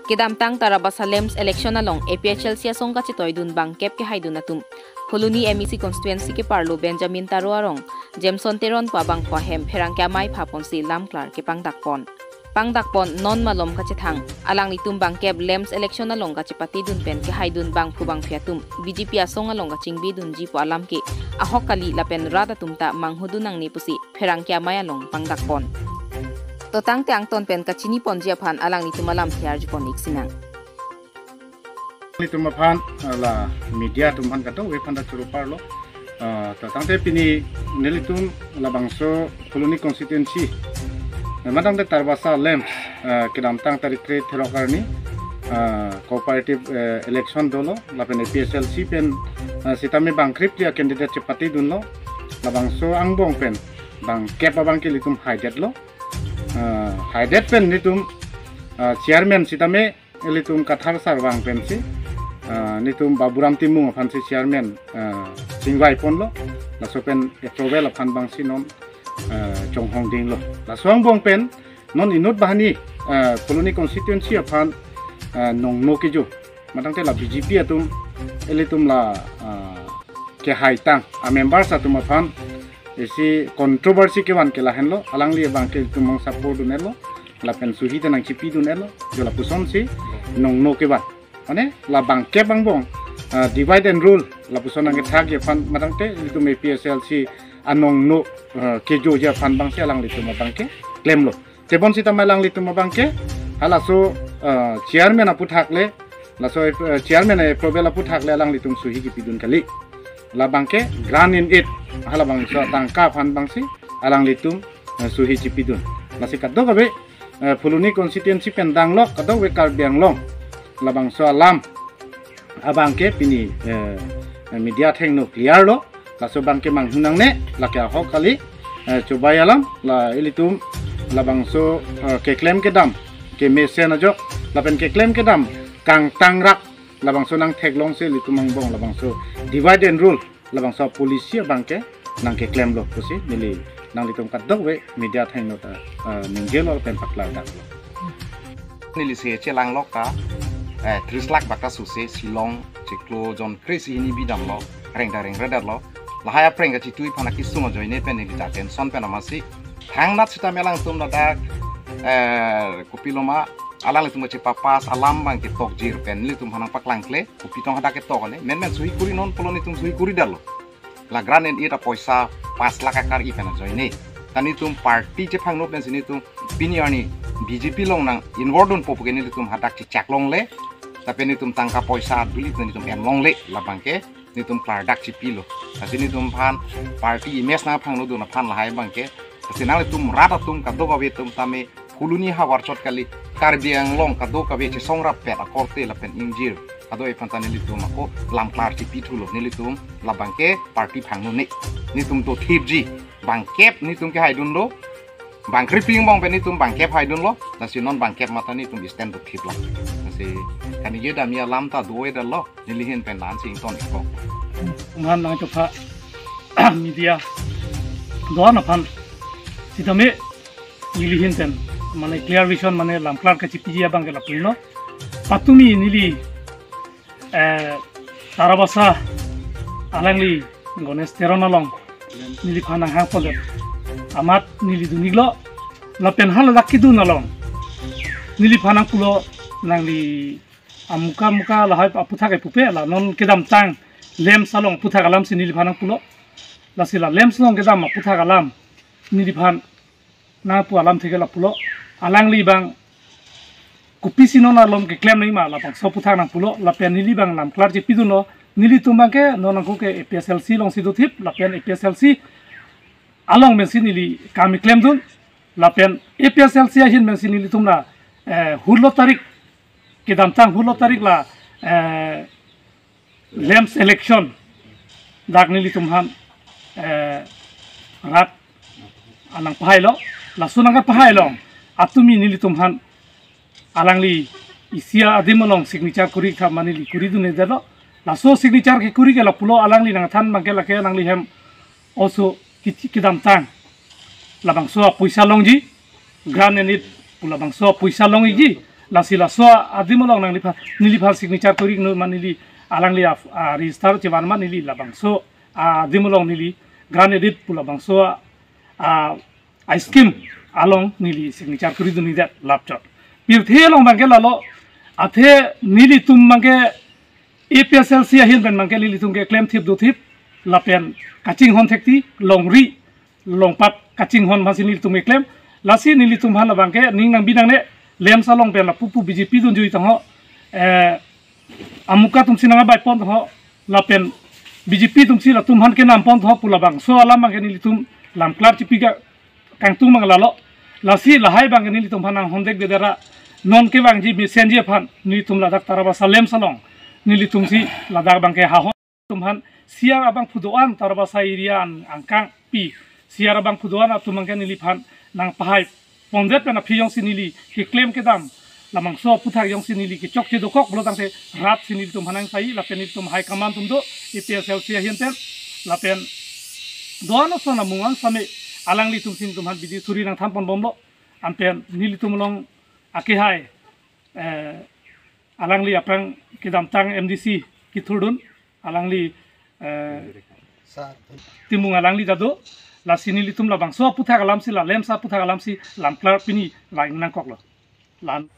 Kidamtang tarabasa lems election along APHL siasong kachitoy dun bang kep ke haidun atum. Puluni MEC constituency ke parlo Benjamin Taruarong, Jameson Teron pa bang pahem perang kiamay papon si Lam Clark ke pangdakpon. Pangdakpon non malom kachithang, alang nitum bang kep lems election along kachipati dun pen ke haidun bang pubang piatum. BJP asong along kachingbi dun jipo alam ke, ahok kali lapen rada tumta manghudunang ni pusi perang kiamay along pangdakpon. Totang tiang ton pen kachini pon jiapan alang ni tumalam tiar jupon iksinang. Ni tumapan la media tuman kato we panda churupar lo. Totang te pini nelitum la bangso koloni constituency. Madang te tarbasa lems kidamtang tarikre therokarni cooperative election dolo la pen PSLC pen sitame bangkrip dia candidate cepati dunlo la bangso angbong pen bang kepa bang kilitum haidet lo. Haidet pen nitum chairman sitame elitum kathar sarwang pensi nitum baburam timung fansi chairman singwai pon lo la sopen etrobel fan bang sinon chonghong ding lo la soang bong pen non inut bahani koloni constituency fan nong no kejo matang te la BJP atum elitum la ke haitang a members atum fan isi kontroversi kewan kelahen lo alang li bang ke tumong support dunelo lapen suhi tenang cipi dunelo jola puson si nong no kewan ane la bang ke bang bong divide and rule la puson ang thag ye fan matang te itu me PSLC anong no kejo ja fan bang si alang li tum bang ke claim lo tebon si tamalang li tum bang ke hala so chairman apu thakle la so chairman e probela apu thakle alang li tum suhi ki pidun kali la bangke grand in it hala bang so tangka fan bangsi alang litum suhi cipidun nasi kaddo kabe puluni constituency pendang lo kaddo we karbiang long la bang so alam abangke pini media theng no clear lo la so bangke manghunang ne la kya ho kali coba alam la ilitum la bang so ke claim ke dam ke mesen ajo la pen ke claim ke dam kang tangrak labang so nang teglong se litumang bong labang so divide and rule labang so polisi bangke nang ke claim lo pusi nili nang litum kadok we media thain no ta ninggelo pen pakla dak lo nili se chelang lokta 30 lakh bakta suse silong cheklo jon kris ini bidam lo reng redar lo lahaya preng ga chitui phana kisuma joine pen nili ta tension pen amasi thangna chita melang tum da kopiloma alang litum ce papas alam bang ke tok jir pen litum hanang paklangkle kupi tong hada ke tok ne men suhi kuri non polon itum suhi kuri dalo la gran en ira poisa 5 lakh akar i pen joine tani tum party ce phang no pen sini tum piniani BJP long nang inwardon popu ke ni litum hadak ci chaklong le tapi ni tum tangka poisa duli tani tum en long le la bangke ni tum klardak ci pilo tapi ni tum phan party image na phang no do na phan la hai bangke sinal tum rata tum kaddo ba tum tame kuluni hawar chot kali karbiang long kado kabe ci songrap pet akorte la pen injir kado e pantane litum ako lam klar ci pitulo ni litum la bangke party phangno ni tum to thibji bangkep ni tum ke haidun do bang kripping bang pen ni tum bangkep haidun lo na si non bangkep mata ni tum stand to thib la si kan ye da mi lam ta do e da lo ni lihin pen dan sing ton ko man na to pha media do na phan sitame nilihin ten mane clear vision mane lamklar ka chipi abang la puino patumi nili tarabasa alangli gones teronalong nili khana ha pode amat nili duniglo lapen hal lakidu nalong nili phana pulo nangli muka lahai aputha ke pupe la non kedam tang lem salong putha galam si nili phana pulo lasila lem salong kedam putha galam nili phan na pu alam theke la pulo alangli bang kupi sinona lom ke claim nei ma la bang so puthak nang pulo la pen nili bang nam klar je piduno nili tumang ke non nang ke PSLC long sidu thip la pen PSLC along men sinili kami claim dun la pen PSLC hin men sinili tumna hulo tarik ke damtang hulo tarik la lems election dak nili tumhan rat anang pahailo la sunanga pahailo atumi nili tumhan alangli isia adimolong signature kuri kha manili kuri dune dalo la so signature ke kuri ke la pulo alangli nang than mangke la ke nangli hem also kidam tang la bang so puisa longji gran enit pula bang so puisa longi ji lasi laso adimolong nang nili phal signature kori no manili alangli register cewan man nili labangso adimolong nili grand edit pula bangso ice cream along nili signature kori duni dat laptop pirthe long bangke lalo athe nili tum mangke APSL sia hin ben mangke nili tum ke claim thip do thip lapen kaching hon thekti longri longpat kaching hon masih nili tum ke claim lasi nili tum han bangke ning nang binang ne lem salong pen la pupu BJP dun jui tang ho amuka tum sinanga bai pon ho lapen BJP tum si la tum han ke nam pon ho pula bang so alam bang nili tum lam klar cipiga kang tum mang lalo lasi lahai bang nili tum hanang hondek de dera non ke bang ji mi senje phan nili tum ladak taraba salem salong nili tum si ladak bang ke ha ho tum han siar abang fudoan taraba sairian angkang pi siar abang fudoan atum mang ke nili phan nang pahai pondret pena phiyong sinili ki claim ke dam lamang so puthak yong sinili ki chok che do kok blotang se rat sinili tum hanang sai la pen tum hai kaman tum do EPSL sia hienten la pen doano so na mungan same alangli tum sin tum han bidi suri nang thampon bomlo ampen nili tum long ake hai alangli aprang ki dam tang MDC ki thurdun alangli timung alangli dado la sinili tum la bang so puthak alam si la lem sa puthak alam si lam klar pini la nang kok lo lan